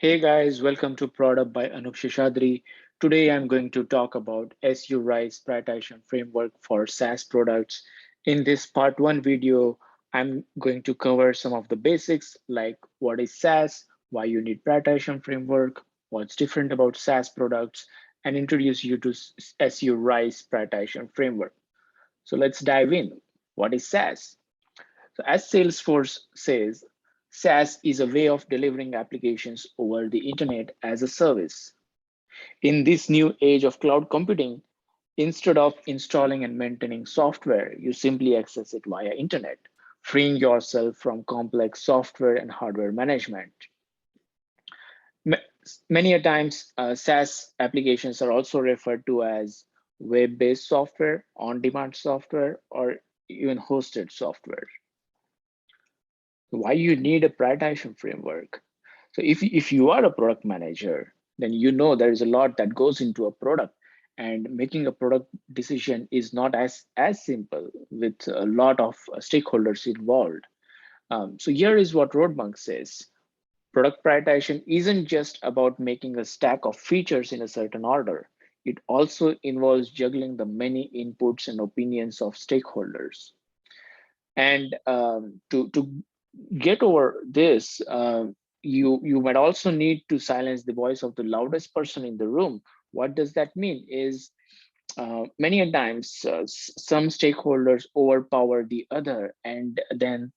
Hey guys, welcome to ProdUP by Anup Sheshadri. Today I'm going to talk about SU Rise Prioritization Framework for SaaS products. In this part one video, I'm going to cover some of the basics like what is SaaS, why you need prioritization framework, what's different about SaaS products, and introduce you to SU Rise Prioritization Framework. So let's dive in. What is SaaS? So as Salesforce says, SaaS is a way of delivering applications over the internet as a service. In this new age of cloud computing, instead of installing and maintaining software, you simply access it via internet, freeing yourself from complex software and hardware management. Many a times, SaaS applications are also referred to as web-based software, on-demand software, or even hosted software. Why you need a prioritization framework? So if you are a product manager, then you know there is a lot that goes into a product, and making a product decision is not as simple with a lot of stakeholders involved. So here is what Roadbank says. Product prioritization isn't just about making a stack of features in a certain order. It also involves juggling the many inputs and opinions of stakeholders. And to get over this, you might also need to silence the voice of the loudest person in the room. What does that mean? Is many a times some stakeholders overpower the other, and then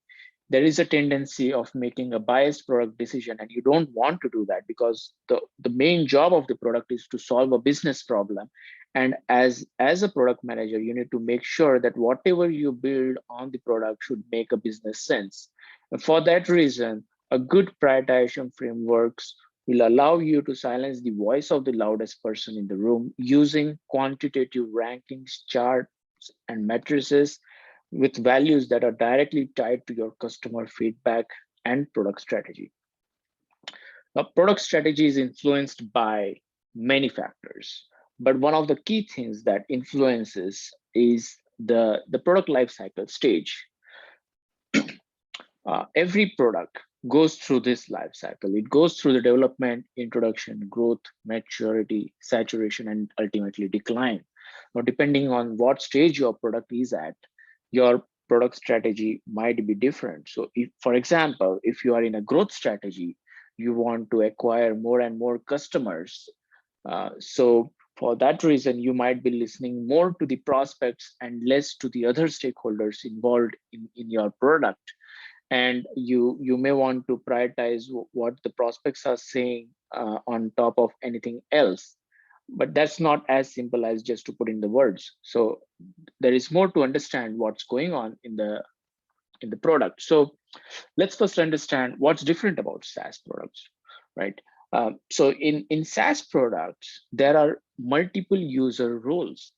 there is a tendency of making a biased product decision, and you don't want to do that because the main job of the product is to solve a business problem. And as a product manager, you need to make sure that whatever you build on the product should make a business sense. And for that reason, a good prioritization frameworks will allow you to silence the voice of the loudest person in the room using quantitative rankings, charts, and matrices with values that are directly tied to your customer feedback and product strategy. Now, product strategy is influenced by many factors, but one of the key things that influences is the product lifecycle stage. Every product goes through this life cycle. It goes through the development, introduction, growth, maturity, saturation, and ultimately decline. Now, depending on what stage your product is at, your product strategy might be different. So, if, for example, if you are in a growth strategy, you want to acquire more and more customers. So, for that reason, you might be listening more to the prospects and less to the other stakeholders involved in your product. And you may want to prioritize what the prospects are saying on top of anything else, but that's not as simple as just to put in the words. So there is more to understand what's going on in the product. So let's first understand what's different about SaaS products, right? So in SaaS products, there are multiple user roles.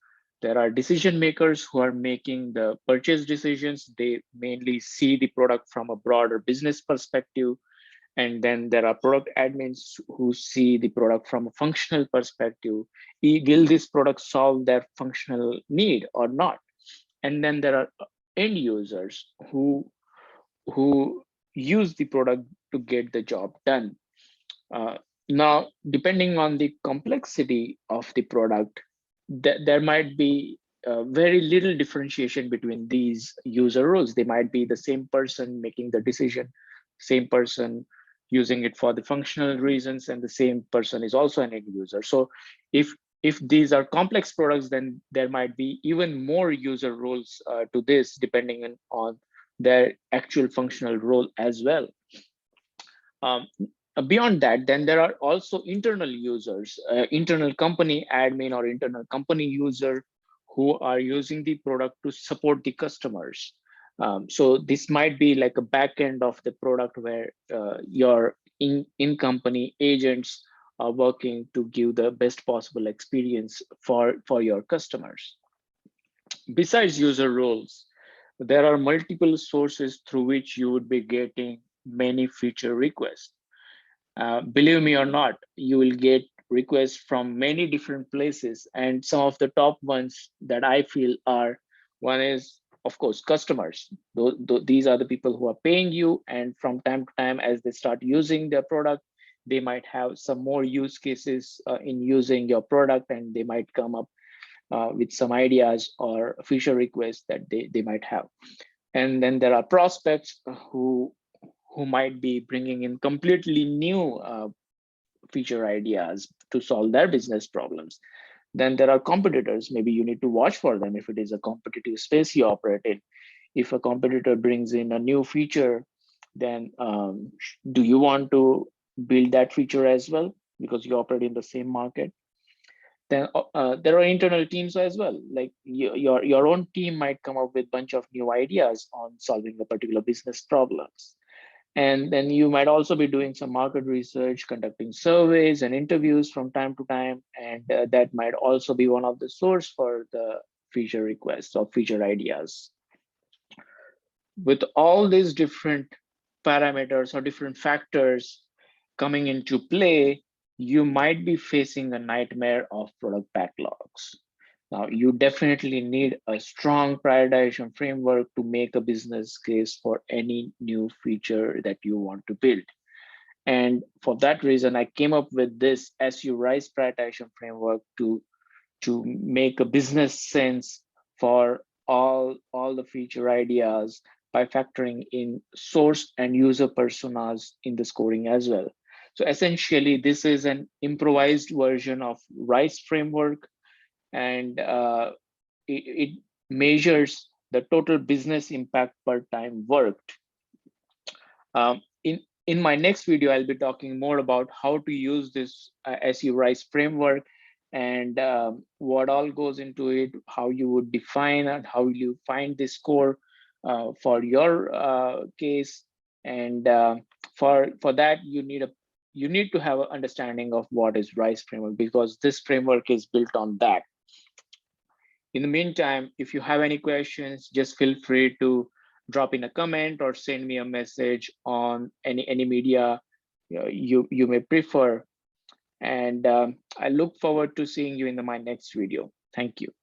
There are decision makers who are making the purchase decisions. They mainly see the product from a broader business perspective. And then there are product admins who see the product from a functional perspective. Will this product solve their functional need or not? And then there are end users who use the product to get the job done. Uh, Now, depending on the complexity of the product, there might be very little differentiation between these user roles. They might be the same person making the decision, same person using it for the functional reasons, and the same person is also an end user. So if these are complex products, then there might be even more user roles to this, depending on their actual functional role as well. Um, Beyond that, then there are also internal users, internal company admin or internal company user who are using the product to support the customers. So this might be like a back end of the product where your in-company agents are working to give the best possible experience for your customers. Besides user roles, there are multiple sources through which you would be getting many feature requests. Believe me or not, you will get requests from many different places. And some of the top ones that I feel are, one is, of course, customers. These are the people who are paying you. And from time to time, as they start using their product, they might have some more use cases in using your product, and they might come up with some ideas or feature requests that they might have. And then there are prospects who might be bringing in completely new feature ideas to solve their business problems. Then there are competitors. Maybe you need to watch for them if it is a competitive space you operate in. If a competitor brings in a new feature, then do you want to build that feature as well because you operate in the same market? Then there are internal teams as well. Like your own team might come up with a bunch of new ideas on solving a particular business problems. And then you might also be doing some market research, conducting surveys and interviews from time to time. And that might also be one of the source for the feature requests or feature ideas. With all these different parameters or different factors coming into play, you might be facing a nightmare of product backlogs. Now, you definitely need a strong prioritization framework to make a business case for any new feature that you want to build. And for that reason, I came up with this SU RISE prioritization framework to make a business sense for all the feature ideas by factoring in source and user personas in the scoring as well. So essentially, this is an improvised version of RISE framework, and it measures the total business impact per time worked. In my next video, I'll be talking more about how to use this SU RISE framework and what all goes into it, how you would define and how you find the score for your case. And for that, you need to have an understanding of what is RISE framework, because this framework is built on that. In the meantime, if you have any questions, just feel free to drop in a comment or send me a message on any media you may prefer. And I look forward to seeing you in my next video. Thank you.